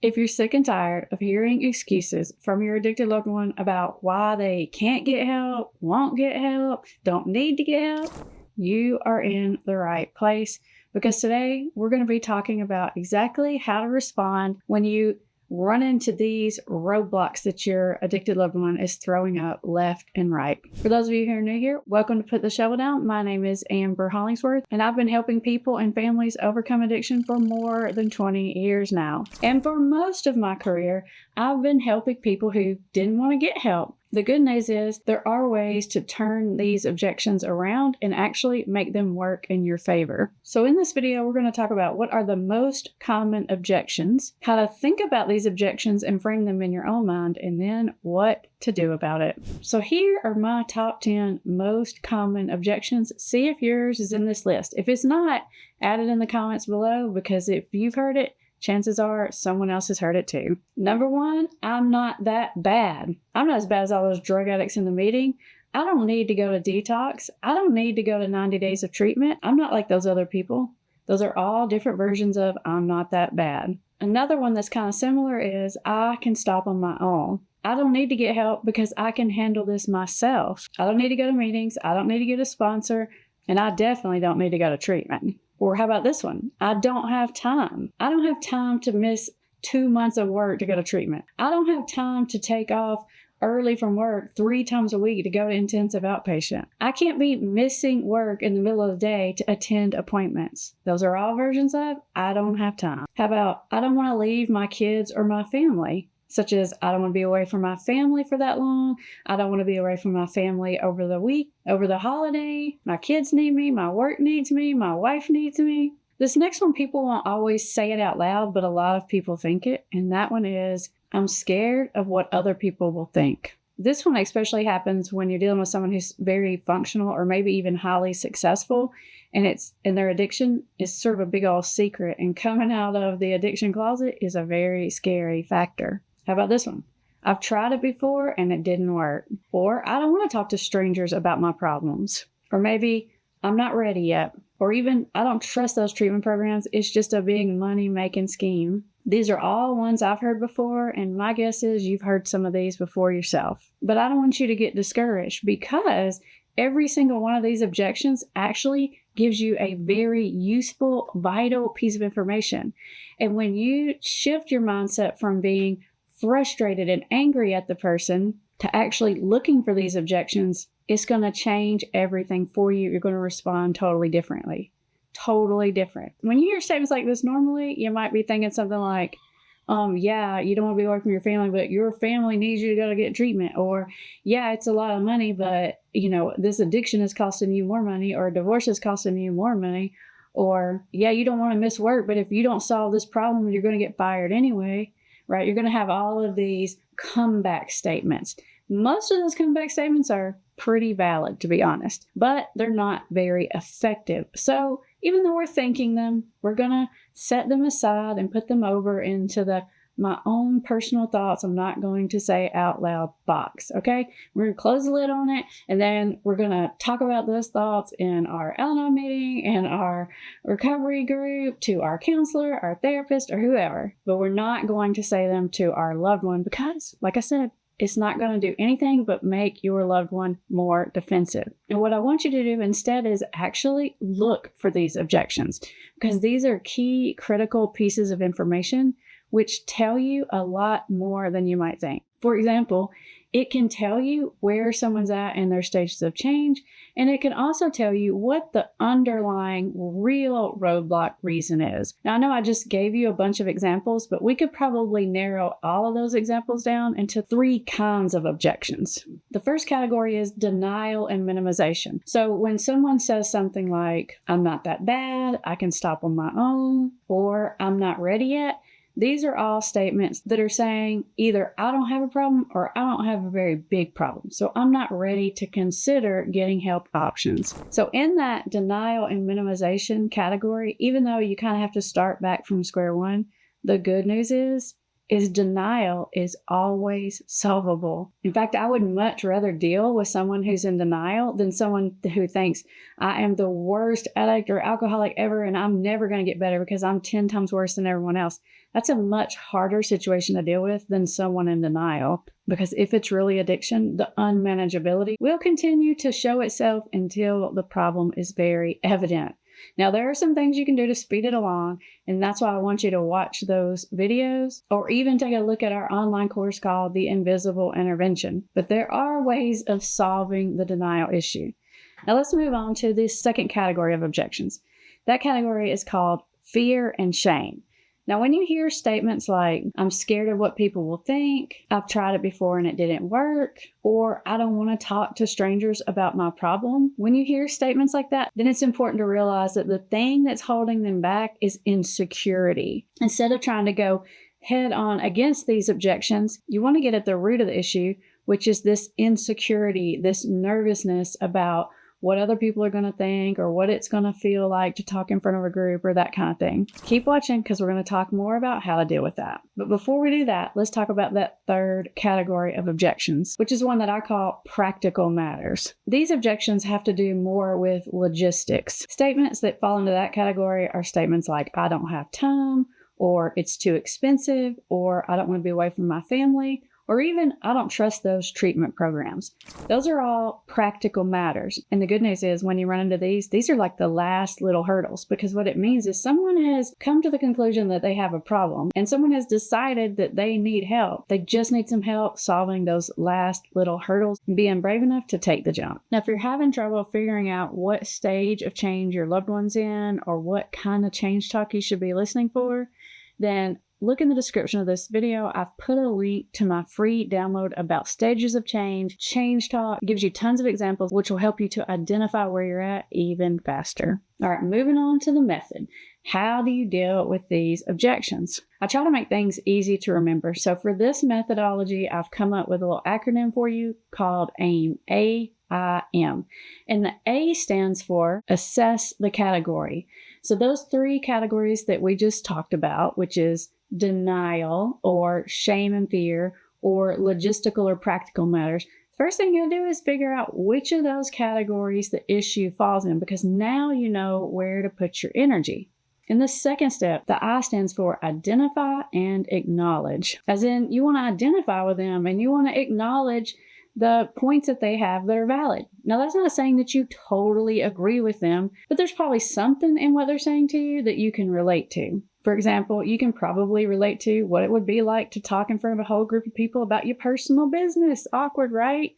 If you're sick and tired of hearing excuses from your addicted loved one about why they can't get help, won't get help, don't need to get help, you are in the right place, because today we're going to be talking about exactly how to respond when you run into these roadblocks that your addicted loved one is throwing up left and right. For those of you who are new here, welcome to Put the Shovel Down. My name is Amber Hollingsworth, and I've been helping people and families overcome addiction for more than 20 years now. And for most of my career, I've been helping people who didn't want to get help. The good news is there are ways to turn these objections around and actually make them work in your favor. So in this video, we're going to talk about what are the most common objections, how to think about these objections and frame them in your own mind, and then what to do about it. So here are my top 10 most common objections. See if yours is in this list. If it's not, add it in the comments below, because if you've heard it, chances are someone else has heard it too. Number one, I'm not that bad. I'm not as bad as all those drug addicts in the meeting. I don't need to go to detox. I don't need to go to 90 days of treatment. I'm not like those other people. Those are all different versions of I'm not that bad. Another one that's kind of similar is I can stop on my own. I don't need to get help because I can handle this myself. I don't need to go to meetings. I don't need to get a sponsor. And I definitely don't need to go to treatment. Or how about this one? I don't have time. I don't have time to miss 2 months of work to go to treatment. I don't have time to take off early from work 3 times a week to go to intensive outpatient. I can't be missing work in the middle of the day to attend appointments. Those are all versions of I don't have time. How about I don't want to leave my kids or my family? Such as I don't want to be away from my family for that long. I don't want to be away from my family over the week, over the holiday. My kids need me. My work needs me. My wife needs me. This next one, people won't always say it out loud, but a lot of people think it. And that one is, I'm scared of what other people will think. This one especially happens when you're dealing with someone who's very functional or maybe even highly successful, and their addiction is sort of a big old secret, and coming out of the addiction closet is a very scary factor. How about this one? I've tried it before and it didn't work. Or I don't want to talk to strangers about my problems. Or maybe I'm not ready yet. Or even I don't trust those treatment programs. It's just a big money-making scheme. These are all ones I've heard before, and my guess is you've heard some of these before yourself. But I don't want you to get discouraged, because every single one of these objections actually gives you a very useful, vital piece of information. And when you shift your mindset from being frustrated and angry at the person to actually looking for these objections, it's going to change everything for you. You're going to respond totally differently. Totally different. When you hear statements like this, normally you might be thinking something like, yeah, you don't want to be away from your family, but your family needs you to go to get treatment. Or, yeah, it's a lot of money, but, this addiction is costing you more money, or divorce is costing you more money. Or, yeah, you don't want to miss work, but if you don't solve this problem, you're going to get fired anyway. Right? You're going to have all of these comeback statements. Most of those comeback statements are pretty valid, to be honest, but they're not very effective. So even though we're thinking them, we're going to set them aside and put them over into my own personal thoughts I'm not going to say out loud box. Okay? We're going to close the lid on it, and then we're going to talk about those thoughts in our Al-Anon meeting and our recovery group, to our counselor, our therapist, or whoever. But we're not going to say them to our loved one, because, like I said, it's not going to do anything but make your loved one more defensive. And what I want you to do instead is actually look for these objections, because these are key, critical pieces of information which tell you a lot more than you might think. For example, it can tell you where someone's at in their stages of change, and it can also tell you what the underlying real roadblock reason is. Now, I know I just gave you a bunch of examples, but we could probably narrow all of those examples down into 3 kinds of objections. The first category is denial and minimization. So when someone says something like, I'm not that bad, I can stop on my own, or I'm not ready yet, these are all statements that are saying either I don't have a problem or I don't have a very big problem. So I'm not ready to consider getting help options. So in that denial and minimization category, even though you kind of have to start back from square one, the good news is is denial is always solvable. In fact, I would much rather deal with someone who's in denial than someone who thinks I am the worst addict or alcoholic ever and I'm never going to get better because I'm 10 times worse than everyone else. That's a much harder situation to deal with than someone in denial, because if it's really addiction, the unmanageability will continue to show itself until the problem is very evident. Now, there are some things you can do to speed it along, and that's why I want you to watch those videos or even take a look at our online course called The Invisible Intervention. But there are ways of solving the denial issue. Now, let's move on to the second category of objections. That category is called fear and shame. Now, when you hear statements like, I'm scared of what people will think, I've tried it before and it didn't work, or I don't want to talk to strangers about my problem, when you hear statements like that, then it's important to realize that the thing that's holding them back is insecurity. Instead of trying to go head on against these objections, you want to get at the root of the issue, which is this insecurity, this nervousness about what other people are going to think or what it's going to feel like to talk in front of a group or that kind of thing. Keep watching because we're going to talk more about how to deal with that. But before we do that, let's talk about that third category of objections, which is one that I call practical matters. These objections have to do more with logistics. Statements that fall into that category are statements like, I don't have time, or it's too expensive, or I don't want to be away from my family, or even, I don't trust those treatment programs. Those are all practical matters. And the good news is when you run into these are like the last little hurdles, because what it means is someone has come to the conclusion that they have a problem and someone has decided that they need help. They just need some help solving those last little hurdles and being brave enough to take the jump. Now, if you're having trouble figuring out what stage of change your loved one's in or what kind of change talk you should be listening for, then look in the description of this video. I've put a link to my free download about stages of change, change talk. It gives you tons of examples, which will help you to identify where you're at even faster. All right, moving on to the method. How do you deal with these objections? I try to make things easy to remember. So for this methodology, I've come up with a little acronym for you called AIM, A-I-M. And the A stands for assess the category. So those three categories that we just talked about, which is denial or shame and fear or logistical or practical matters, first thing you'll do is figure out which of those categories the issue falls in, because now you know where to put your energy. In the second step, the I stands for identify and acknowledge, as in you want to identify with them and you want to acknowledge the points that they have that are valid. Now, that's not saying that you totally agree with them, but there's probably something in what they're saying to you that you can relate to. For example, you can probably relate to what it would be like to talk in front of a whole group of people about your personal business. Awkward, right?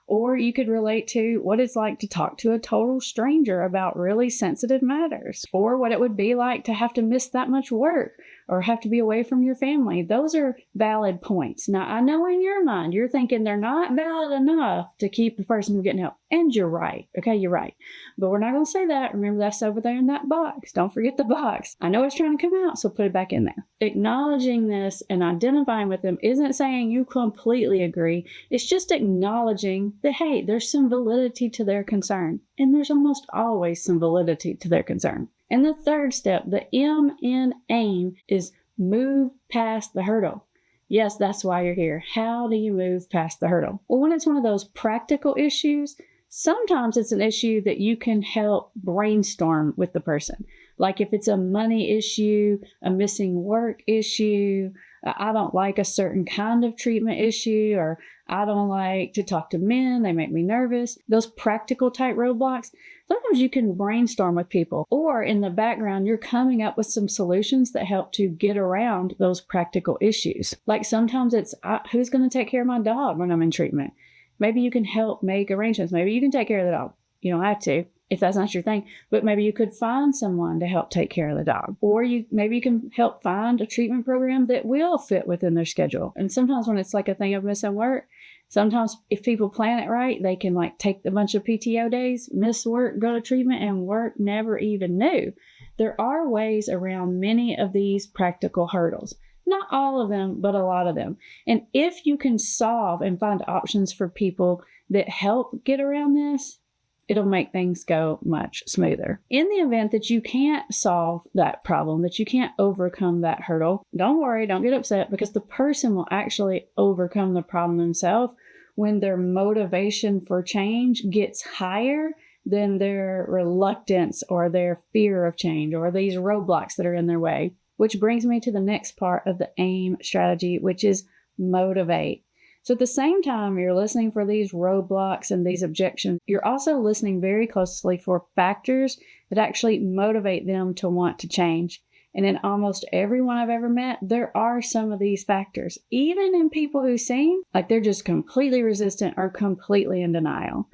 Or you could relate to what it's like to talk to a total stranger about really sensitive matters, or what it would be like to have to miss that much work or have to be away from your family. Those are valid points. Now, I know in your mind, you're thinking they're not valid enough to keep the person from getting help. And you're right. Okay, you're right. But we're not going to say that. Remember, that's over there in that box. Don't forget the box. I know it's trying to come out, so put it back in there. Acknowledging this and identifying with them isn't saying you completely agree. It's just acknowledging that, hey, there's some validity to their concern. And there's almost always some validity to their concern. And the third step, the M in AIM, is move past the hurdle. Yes, that's why you're here. How do you move past the hurdle? Well, when it's one of those practical issues, sometimes it's an issue that you can help brainstorm with the person. Like if it's a money issue, a missing work issue, I don't like a certain kind of treatment issue, or I don't like to talk to men, they make me nervous. Those practical type roadblocks, sometimes you can brainstorm with people, or in the background, you're coming up with some solutions that help to get around those practical issues. Like sometimes it's, who's going to take care of my dog when I'm in treatment? Maybe you can help make arrangements. Maybe you can take care of the dog. You don't have to, if that's not your thing, but maybe you could find someone to help take care of the dog. Or maybe you can help find a treatment program that will fit within their schedule. And sometimes when it's like a thing of missing work, sometimes if people plan it right, they can like take a bunch of PTO days, miss work, go to treatment, and work never even knew. There are ways around many of these practical hurdles. Not all of them, but a lot of them. And if you can solve and find options for people that help get around this, it'll make things go much smoother. In the event that you can't solve that problem, that you can't overcome that hurdle, don't worry, don't get upset, because the person will actually overcome the problem themselves when their motivation for change gets higher than their reluctance or their fear of change or these roadblocks that are in their way. Which brings me to the next part of the AIM strategy, which is motivate. So at the same time you're listening for these roadblocks and these objections, you're also listening very closely for factors that actually motivate them to want to change. And in almost everyone I've ever met, there are some of these factors, even in people who seem like they're just completely resistant or completely in denial.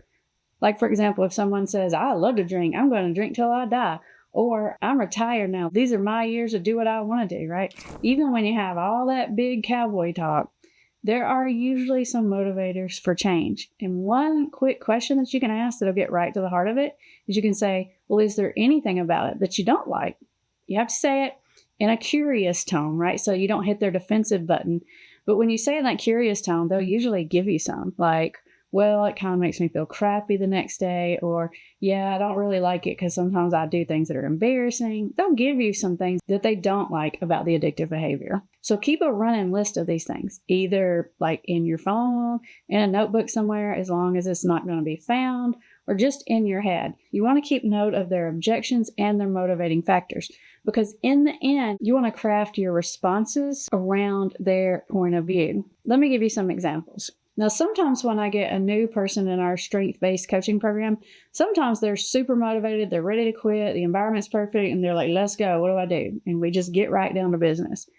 Like, for example, if someone says, I love to drink, I'm going to drink till I die. Or I'm retired now. These are my years to do what I want to do, right? Even when you have all that big cowboy talk, there are usually some motivators for change. And one quick question that you can ask that'll get right to the heart of it is you can say, well, is there anything about it that you don't like? You have to say it in a curious tone, right? So you don't hit their defensive button. But when you say it in that curious tone, they'll usually give you some, like, well, it kind of makes me feel crappy the next day, or yeah, I don't really like it because sometimes I do things that are embarrassing. They'll give you some things that they don't like about the addictive behavior. So keep a running list of these things, either like in your phone, in a notebook somewhere, as long as it's not going to be found, or just in your head. You want to keep note of their objections and their motivating factors, because in the end, you want to craft your responses around their point of view. Let me give you some examples. Now, sometimes when I get a new person in our strength-based coaching program, sometimes they're super motivated, they're ready to quit, the environment's perfect, and they're like, let's go, what do I do? And we just get right down to business.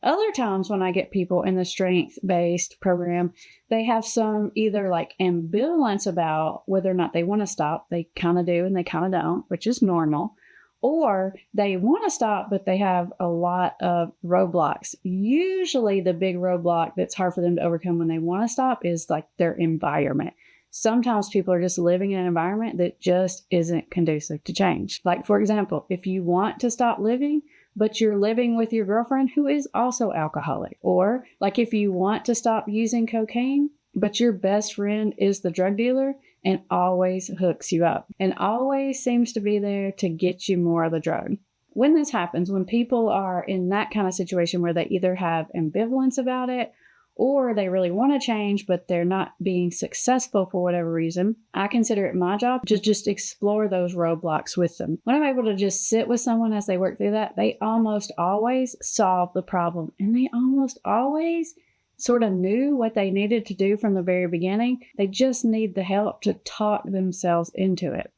Other times when I get people in the strength-based program, they have some either like ambivalence about whether or not they want to stop. They kind of do and they kind of don't, which is normal. Or they want to stop, but they have a lot of roadblocks. Usually the big roadblock that's hard for them to overcome when they want to stop is like their environment. Sometimes people are just living in an environment that just isn't conducive to change. Like, for example, if you want to stop living, but you're living with your girlfriend who is also alcoholic. Or like if you want to stop using cocaine, but your best friend is the drug dealer and always hooks you up and always seems to be there to get you more of the drug. When this happens, when people are in that kind of situation where they either have ambivalence about it or they really want to change, but they're not being successful for whatever reason, I consider it my job to just explore those roadblocks with them. When I'm able to just sit with someone as they work through that, they almost always solve the problem, and they almost always sort of knew what they needed to do from the very beginning. They just need the help to talk themselves into it.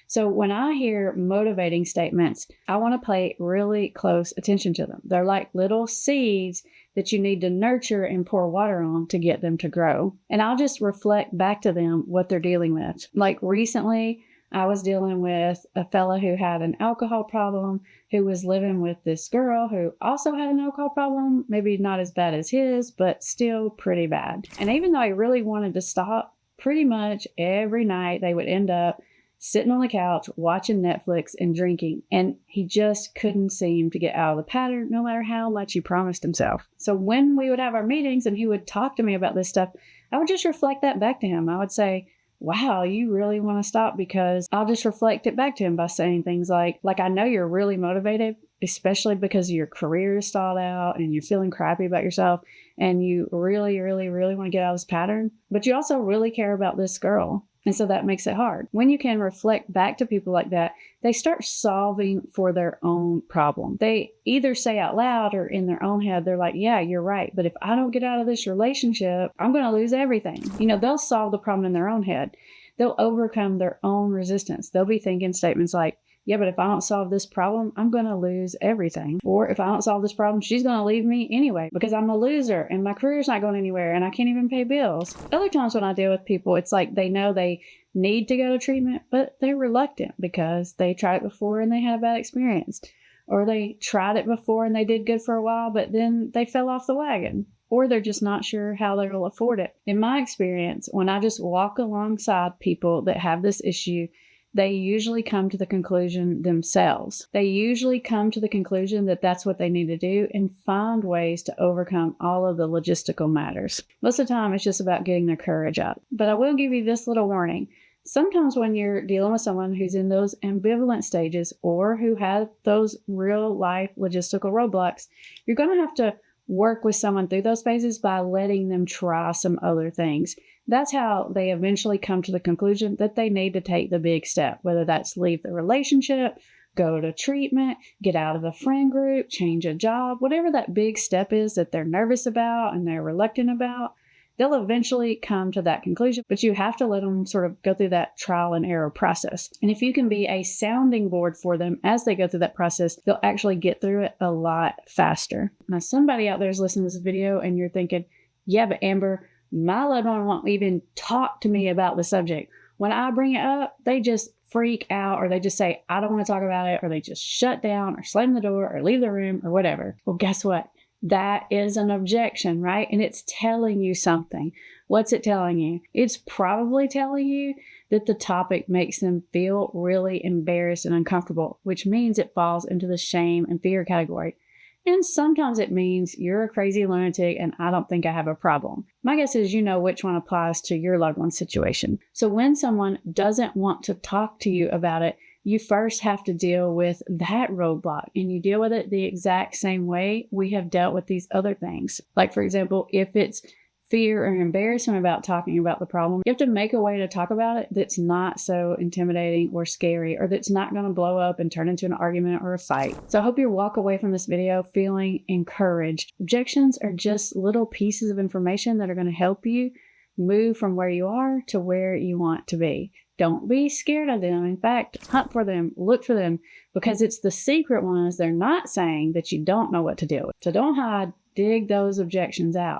So when I hear motivating statements, I want to pay really close attention to them. They're like little seeds that you need to nurture and pour water on to get them to grow. And I'll just reflect back to them what they're dealing with. Like recently, I was dealing with a fella who had an alcohol problem, who was living with this girl who also had an alcohol problem, maybe not as bad as his, but still pretty bad. And even though he really wanted to stop, pretty much every night they would end up sitting on the couch, watching Netflix and drinking. And he just couldn't seem to get out of the pattern, no matter how much he promised himself. So when we would have our meetings and he would talk to me about this stuff, I would just reflect that back to him. I would say, wow, you really want to stop? Because I'll just reflect it back to him by saying things like I know you're really motivated, especially because your career is stalled out and you're feeling crappy about yourself and you really, really, really want to get out of this pattern, but you also really care about this girl. And so that makes it hard. When you can reflect back to people like that, they start solving for their own problem. They either say out loud or in their own head, they're like, yeah, you're right. But if I don't get out of this relationship, I'm going to lose everything. They'll solve the problem in their own head. They'll overcome their own resistance. They'll be thinking statements like, yeah, but if I don't solve this problem, I'm going to lose everything. Or if I don't solve this problem, she's going to leave me anyway because I'm a loser and my career's not going anywhere and I can't even pay bills. Other times when I deal with people, it's like they know they need to go to treatment, but they're reluctant because they tried it before and they had a bad experience. Or they tried it before and they did good for a while, but then they fell off the wagon. Or they're just not sure how they will afford it. In my experience, when I just walk alongside people that have this issue, they usually come to the conclusion themselves. They usually come to the conclusion that that's what they need to do and find ways to overcome all of the logistical matters. Most of the time, it's just about getting their courage up. But I will give you this little warning. Sometimes when you're dealing with someone who's in those ambivalent stages or who have those real life logistical roadblocks, you're going to have to work with someone through those phases by letting them try some other things. That's how they eventually come to the conclusion that they need to take the big step, whether that's leave the relationship, go to treatment, get out of the friend group, change a job, whatever that big step is that they're nervous about and they're reluctant about. They'll eventually come to that conclusion, but you have to let them sort of go through that trial and error process. And if you can be a sounding board for them as they go through that process, they'll actually get through it a lot faster. Now, somebody out there is listening to this video and you're thinking, yeah, but Amber, my loved one won't even talk to me about the subject. When I bring it up, they just freak out, or they just say, I don't want to talk about it, or they just shut down or slam the door or leave the room or whatever. Well, guess what? That is an objection, right? And it's telling you something. What's it telling you? It's probably telling you that the topic makes them feel really embarrassed and uncomfortable, which means it falls into the shame and fear category. And sometimes it means you're a crazy lunatic and I don't think I have a problem. My guess is you know which one applies to your loved one's situation. So when someone doesn't want to talk to you about it, you first have to deal with that roadblock, and you deal with it the exact same way we have dealt with these other things. Like, for example, if it's fear or embarrassment about talking about the problem, you have to make a way to talk about it that's not so intimidating or scary, or that's not going to blow up and turn into an argument or a fight. So I hope you walk away from this video feeling encouraged. Objections are just little pieces of information that are going to help you move from where you are to where you want to be. Don't be scared of them. In fact, hunt for them, look for them, because it's the secret ones they're not saying that you don't know what to deal with. So don't hide, dig those objections out.